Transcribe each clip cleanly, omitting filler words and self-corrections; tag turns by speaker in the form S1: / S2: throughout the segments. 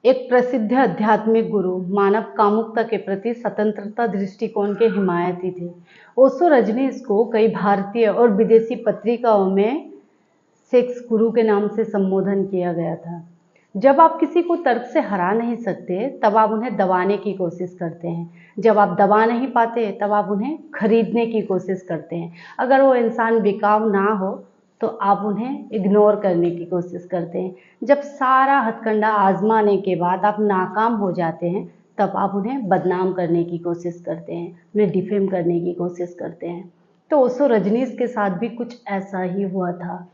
S1: एक प्रसिद्ध आध्यात्मिक गुरु मानव कामुकता के प्रति स्वतंत्रता दृष्टिकोण के हिमायती थे। ओशो रजनीश को कई भारतीय और विदेशी पत्रिकाओं में सेक्स गुरु के नाम से संबोधन किया गया था। जब आप किसी को तर्क से हरा नहीं सकते तब आप उन्हें दबाने की कोशिश करते हैं। जब आप दबा नहीं पाते तब आप उन्हें खरीदने की कोशिश करते हैं। अगर वो इंसान बिकाऊ ना हो तो आप उन्हें इग्नोर करने की कोशिश करते हैं। जब सारा हथकंडा आजमाने के बाद आप नाकाम हो जाते हैं तब आप उन्हें बदनाम करने की कोशिश करते हैं, उन्हें डिफेम करने की कोशिश करते हैं। तो ओशो रजनीश के साथ भी कुछ ऐसा ही हुआ था।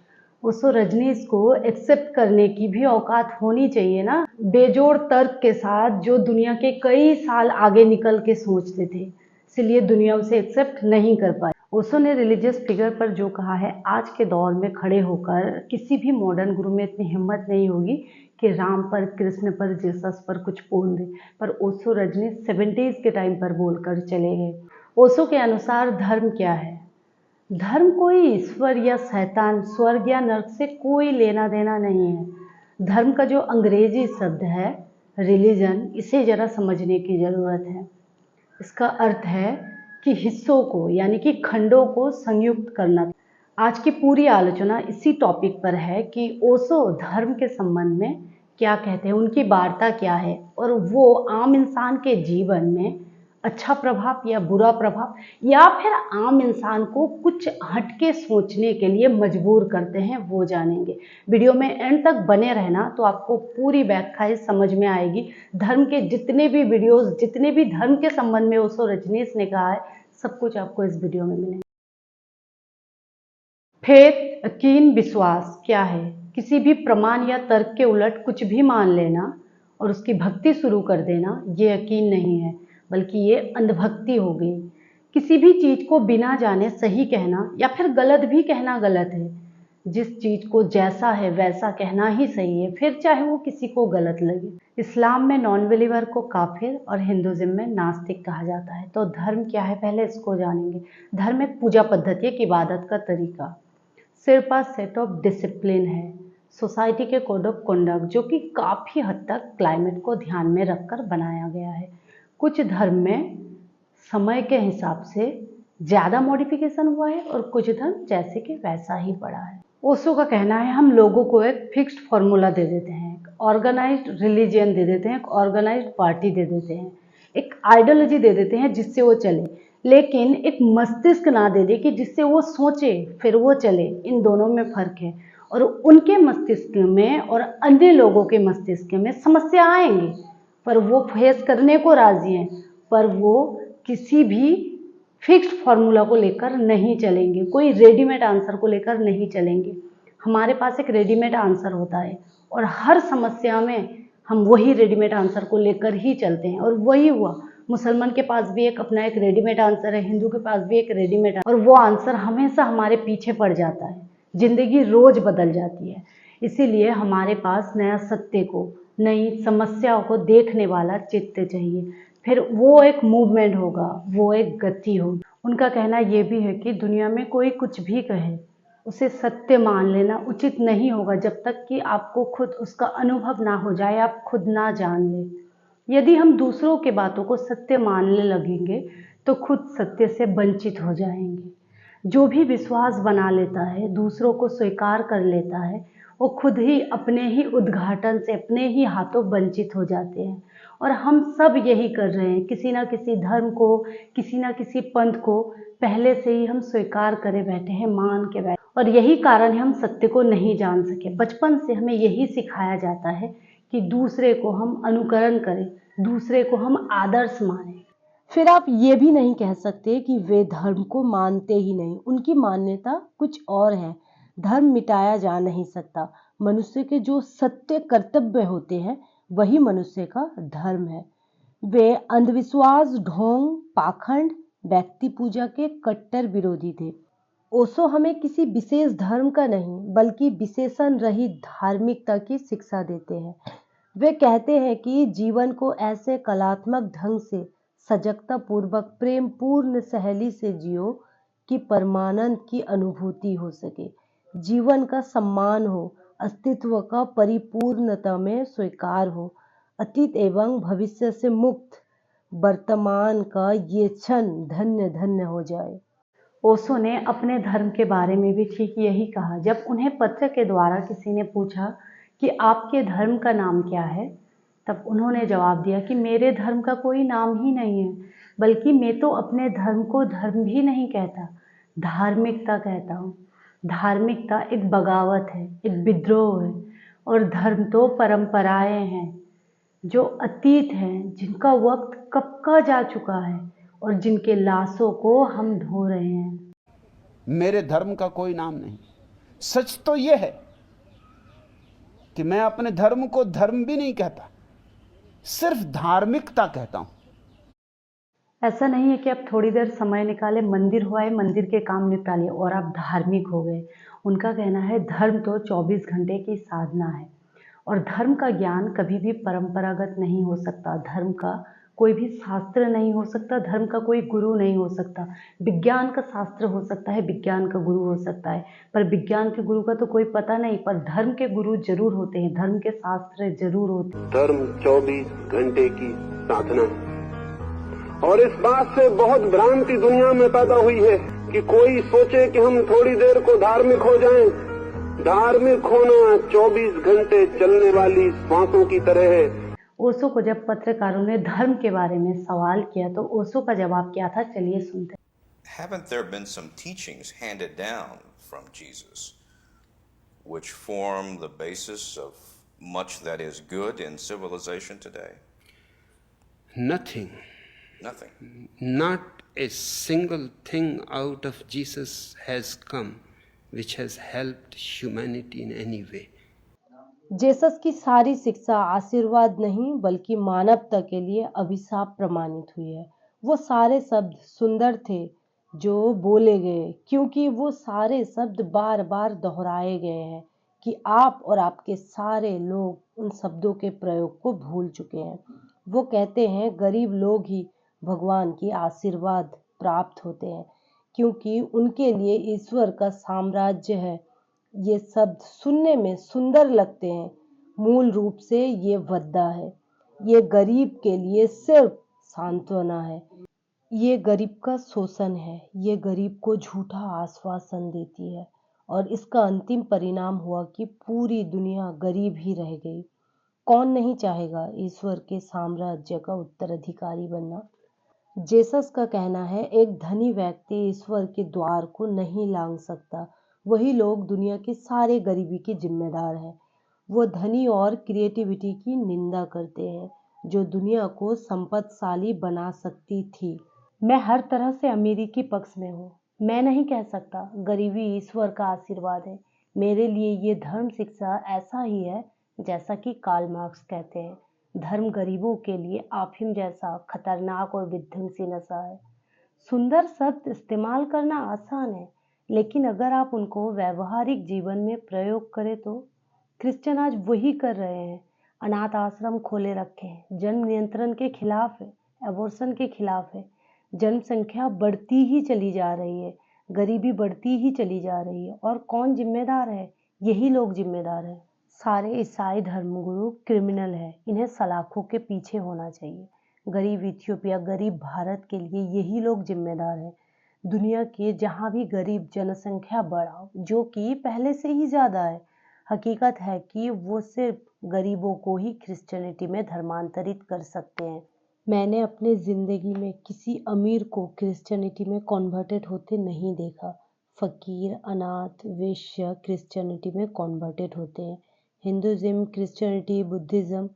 S1: ओशो रजनीश को एक्सेप्ट करने की भी औकात होनी चाहिए ना, बेजोड़ तर्क के साथ जो दुनिया के कई साल आगे निकल के सोचते थे, इसलिए दुनिया उसे एक्सेप्ट नहीं कर पाई। ओशो ने रिलीजियस फिगर पर जो कहा है, आज के दौर में खड़े होकर किसी भी मॉडर्न गुरु में इतनी हिम्मत नहीं होगी कि राम पर, कृष्ण पर, जीसस पर कुछ बोल दे। पर ओशो रजनीश 70s के टाइम पर बोलकर चले गए। ओशो के अनुसार धर्म क्या है? धर्म कोई ईश्वर या शैतान, स्वर्ग या नर्क से कोई लेना देना नहीं है। धर्म का जो अंग्रेजी शब्द है रिलीजन, इसे जरा समझने की ज़रूरत है। इसका अर्थ है कि हिस्सों को यानी कि खंडों को संयुक्त करना। आज की पूरी आलोचना इसी टॉपिक पर है कि ओशो धर्म के संबंध में क्या कहते हैं, उनकी वार्ता क्या है और वो आम इंसान के जीवन में अच्छा प्रभाव या बुरा प्रभाव या फिर आम इंसान को कुछ हटके सोचने के लिए मजबूर करते हैं, वो जानेंगे। वीडियो में एंड तक बने रहना तो आपको पूरी व्याख्याएं समझ में आएगी। धर्म के जितने भी वीडियोस, जितने भी धर्म के संबंध में ओशो रजनीश ने कहा है, सब कुछ आपको इस वीडियो में मिलेगा। फेथ, यकीन, विश्वास क्या है? किसी भी प्रमाण या तर्क के उलट कुछ भी मान लेना और उसकी भक्ति शुरू कर देना, ये यकीन नहीं है, बल्कि ये अंधभक्ति हो गई। किसी भी चीज को बिना जाने सही कहना या फिर गलत भी कहना गलत है। जिस चीज को जैसा है वैसा कहना ही सही है, फिर चाहे वो किसी को गलत लगे। इस्लाम में नॉन बिलीवर को काफिर और हिंदुइज्म में नास्तिक कहा जाता है। तो धर्म क्या है, पहले इसको जानेंगे। धर्म एक पूजा पद्धति, एक इबादत का तरीका, सिर्फ सेट ऑफ डिसिप्लिन है, सोसाइटी के कोड ऑफ कंडक्ट, जो कि काफ़ी हद तक क्लाइमेट को ध्यान में रखकर बनाया गया है। कुछ धर्म में समय के हिसाब से ज़्यादा मॉडिफिकेशन हुआ है और कुछ धर्म जैसे कि वैसा ही पड़ा है। ओशो का कहना है, हम लोगों को एक फिक्स्ड फार्मूला दे देते हैं, एक ऑर्गेनाइज्ड रिलीजियन दे देते हैं, एक ऑर्गेनाइज्ड पार्टी दे देते हैं, एक आइडियोलॉजी दे देते हैं जिससे वो चले, लेकिन एक मस्तिष्क ना दे दे कि जिससे वो सोचे फिर वो चले। इन दोनों में फ़र्क है और उनके मस्तिष्क में और अन्य लोगों के मस्तिष्क में समस्या आएंगी पर वो फेस करने को राजी हैं, पर वो किसी भी फिक्स्ड फार्मूला को लेकर नहीं चलेंगे, कोई रेडीमेड आंसर को लेकर नहीं चलेंगे। हमारे पास एक रेडीमेड आंसर होता है और हर समस्या में हम वही रेडीमेड आंसर को लेकर ही चलते हैं और वही हुआ। मुसलमान के पास भी एक अपना एक रेडीमेड आंसर है, हिंदू के पास भी एक रेडीमेड, और वो आंसर हमेशा हमारे पीछे पड़ जाता है। जिंदगी रोज बदल जाती है, इसीलिए हमारे पास नया सत्य को, नई समस्याओं को देखने वाला चित्त चाहिए। फिर वो एक मूवमेंट होगा, वो एक गति होगी। उनका कहना ये भी है कि दुनिया में कोई कुछ भी कहे उसे सत्य मान लेना उचित नहीं होगा जब तक कि आपको खुद उसका अनुभव ना हो जाए, आप खुद ना जान लें। यदि हम दूसरों के बातों को सत्य मानने लगेंगे तो खुद सत्य से वंचित हो जाएंगे। जो भी विश्वास बना लेता है, दूसरों को स्वीकार कर लेता है, वो खुद ही अपने ही उद्घाटन से अपने ही हाथों वंचित हो जाते हैं। और हम सब यही कर रहे हैं, किसी ना किसी धर्म को, किसी ना किसी पंथ को पहले से ही हम स्वीकार करे बैठे हैं, मान के बैठे, और यही कारण है हम सत्य को नहीं जान सके। बचपन से हमें यही सिखाया जाता है कि दूसरे को हम अनुकरण करें, दूसरे को हम आदर्श मानें। फिर आप ये भी नहीं कह सकते कि वे धर्म को मानते ही नहीं, उनकी मान्यता कुछ और है। धर्म मिटाया जा नहीं सकता। मनुष्य के जो सत्य कर्तव्य होते हैं वही मनुष्य का धर्म है। वे अंधविश्वास, ढोंग, पाखंड, व्यक्ति पूजा के कट्टर विरोधी थे। ओशो हमें किसी विशेष धर्म का नहीं बल्कि विशेषण रहित धार्मिकता की शिक्षा देते हैं। वे कहते हैं कि जीवन को ऐसे कलात्मक ढंग से सजगता पूर्वक, प्रेम पूर्ण सहेली से जियो कि परमानंद की अनुभूति हो सके, जीवन का सम्मान हो, अस्तित्व का परिपूर्णता में स्वीकार हो,
S2: अतीत एवं भविष्य से मुक्त वर्तमान का ये क्षण धन्य धन्य हो जाए।
S1: ओशो ने अपने धर्म के बारे में भी ठीक यही कहा। जब उन्हें पत्र के द्वारा किसी ने पूछा कि आपके धर्म का नाम क्या है, तब उन्होंने जवाब दिया कि मेरे धर्म का कोई नाम ही नहीं है, बल्कि मैं तो अपने धर्म को धर्म भी नहीं कहता, धार्मिकता कहता हूँ। धार्मिकता एक बगावत है, एक विद्रोह है, और धर्म तो परंपराएं हैं जो अतीत हैं, जिनका वक्त कब का जा चुका है और जिनके लाशों को हम धो रहे हैं।
S3: मेरे धर्म का कोई नाम नहीं। सच तो यह है कि मैं अपने धर्म को धर्म भी नहीं कहता, सिर्फ धार्मिकता कहता हूं।
S1: ऐसा नहीं है कि आप थोड़ी देर समय निकाले, मंदिर हो आए, मंदिर के काम निपटा लिए और आप धार्मिक हो गए। उनका कहना है धर्म तो 24 घंटे की साधना है, और धर्म का ज्ञान कभी भी परंपरागत नहीं हो सकता। धर्म का कोई भी शास्त्र नहीं हो सकता, धर्म का कोई गुरु नहीं हो सकता। विज्ञान का शास्त्र हो सकता है, विज्ञान का गुरु हो सकता है, पर विज्ञान के गुरु का तो कोई पता नहीं। पर धर्म के गुरु जरूर होते हैं, धर्म के शास्त्र जरूर होते हैं।
S4: धर्म 24 घंटे की साधना है, और इस बात से बहुत भ्रांति दुनिया में पैदा हुई है कि कोई सोचे कि हम थोड़ी देर को धार्मिक हो जाएं। धार्मिक होना 24 घंटे चलने वाली सांसों की तरह है।
S1: ओशो को जब पत्रकारों ने धर्म के बारे में सवाल किया तो ओशो का जवाब क्या था, चलिए सुनते हैं।
S5: Haven't there been some teachings handed down from Jesus which form the basis of much that is good in civilization today?
S3: Nothing.
S5: Nothing.
S3: Not a single thing out of Jesus has come which has helped humanity in any way.
S2: Jesus की सारी शिक्षा आशीर्वाद नहीं बल्कि मानवता के लिए अभिशाप प्रमाणित हुई है। वो सारे शब्द सुंदर थे जो बोले गए, क्योंकि वो सारे शब्द बार बार दोहराए गए हैं कि आप और आपके सारे लोग उन शब्दों के प्रयोग को भूल चुके हैं। वो कहते हैं गरीब लोग ही भगवान की आशीर्वाद प्राप्त होते हैं, क्योंकि उनके लिए ईश्वर का साम्राज्य है। ये शब्द सुनने में सुंदर लगते हैं, मूल रूप से ये वद्दा है। ये गरीब के लिए सिर्फ सांत्वना है, ये गरीब का शोषण है, ये गरीब को झूठा आश्वासन देती है, और इसका अंतिम परिणाम हुआ कि पूरी दुनिया गरीब ही रह गई। कौन नहीं चाहेगा ईश्वर के साम्राज्य का उत्तराधिकारी बनना? जेसस का कहना है एक धनी व्यक्ति ईश्वर के द्वार को नहीं लांघ सकता। वही लोग दुनिया की सारे गरीबी के जिम्मेदार हैं। वो धनी और क्रिएटिविटी की निंदा करते हैं जो दुनिया को संपत्तिशाली बना सकती थी। मैं हर तरह से अमीरी के पक्ष में हूँ। मैं नहीं कह सकता गरीबी ईश्वर का आशीर्वाद है। मेरे लिए ये धर्म शिक्षा ऐसा ही है जैसा कि कार्ल मार्क्स कहते हैं, धर्म गरीबों के लिए अफीम जैसा खतरनाक और विध्वंसी नशा है। सुंदर शब्द इस्तेमाल करना आसान है, लेकिन अगर आप उनको व्यवहारिक जीवन में प्रयोग करें तो क्रिश्चियन आज वही कर रहे हैं। अनाथ आश्रम खोले रखे हैं, जन्म नियंत्रण के खिलाफ है, एबॉर्शन के खिलाफ है। जनसंख्या बढ़ती ही चली जा रही है, गरीबी बढ़ती ही चली जा रही है, और कौन जिम्मेदार है? यही लोग जिम्मेदार हैं। सारे ईसाई धर्मगुरु क्रिमिनल है, इन्हें सलाखों के पीछे होना चाहिए। गरीब इथियोपिया, गरीब भारत के लिए यही लोग जिम्मेदार हैं। दुनिया के जहाँ भी गरीब जनसंख्या बढ़ाओ, जो कि पहले से ही ज़्यादा है, हकीकत है कि वो सिर्फ गरीबों को ही क्रिश्चियनिटी में धर्मांतरित कर सकते हैं। मैंने अपने ज़िंदगी में किसी अमीर को क्रिश्चियनिटी में कन्वर्टेड होते नहीं देखा। फ़कीर, अनाथ, वेश्या क्रिश्चियनिटी में कन्वर्टेड होते हैं। हिंदुज़म, क्रिश्चियनिटी, बुद्धिज़्म,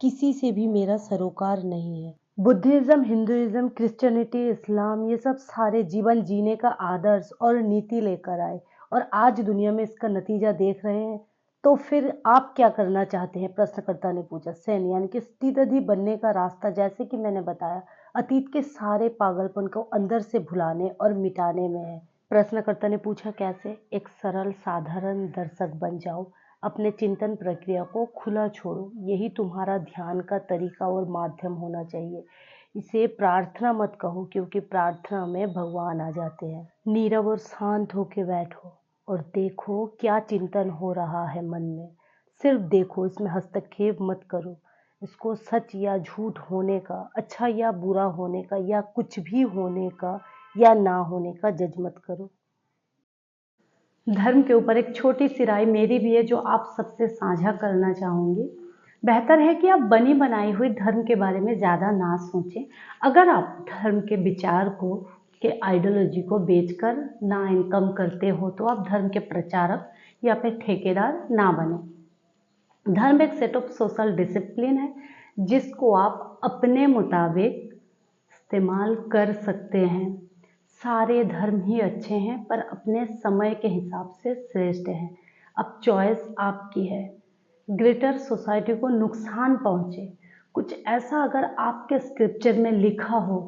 S2: किसी से भी मेरा सरोकार नहीं है। बुद्धिज़्म, हिंदुइज़्म, क्रिश्चियनिटी, इस्लाम, ये सब सारे जीवन जीने का आदर्श और नीति लेकर आए, और आज दुनिया में इसका नतीजा देख रहे हैं। तो फिर आप क्या करना चाहते हैं? प्रश्नकर्ता ने पूछा। सेन यानी कि स्थितधि बनने का रास्ता, जैसे कि मैंने बताया, अतीत के सारे पागलपन को अंदर से भुलाने और मिटाने में है। प्रश्नकर्ता ने पूछा कैसे? एक सरल साधारण दर्शक बन जाओ, अपने चिंतन प्रक्रिया को खुला छोड़ो, यही तुम्हारा ध्यान का तरीका और माध्यम होना चाहिए। इसे प्रार्थना मत कहो, क्योंकि प्रार्थना में भगवान आ जाते हैं। नीरव और शांत होकर बैठो और देखो क्या चिंतन हो रहा है मन में। सिर्फ देखो, इसमें हस्तक्षेप मत करो। इसको सच या झूठ होने का, अच्छा या बुरा होने का, या कुछ भी होने का या ना होने का जज मत करो।
S1: धर्म के ऊपर एक छोटी सी राय मेरी भी है जो आप सबसे साझा करना चाहूँगी। बेहतर है कि आप बनी बनाई हुई धर्म के बारे में ज़्यादा ना सोचें। अगर आप धर्म के विचार को के आइडियोलॉजी को बेचकर ना इनकम करते हो तो आप धर्म के प्रचारक या फिर ठेकेदार ना बने। धर्म एक सेट ऑफ सोशल डिसिप्लिन है जिसको आप अपने मुताबिक इस्तेमाल कर सकते हैं। सारे धर्म ही अच्छे हैं पर अपने समय के हिसाब से श्रेष्ठ हैं। अब चॉइस आपकी है। ग्रेटर सोसाइटी को नुकसान पहुँचे कुछ ऐसा अगर आपके स्क्रिप्चर में लिखा हो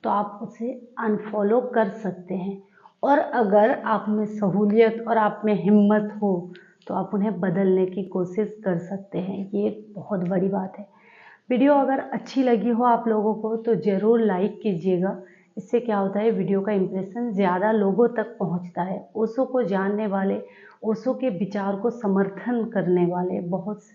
S1: तो आप उसे अनफॉलो कर सकते हैं, और अगर आप में सहूलियत और आप में हिम्मत हो तो आप उन्हें बदलने की कोशिश कर सकते हैं। ये एक बहुत बड़ी बात है। वीडियो अगर अच्छी लगी हो आप लोगों को तो ज़रूर लाइक कीजिएगा। इससे क्या होता है, वीडियो का इम्प्रेशन ज़्यादा लोगों तक पहुंचता है। ओशो को जानने वाले, ओशो के विचार को समर्थन करने वाले बहुत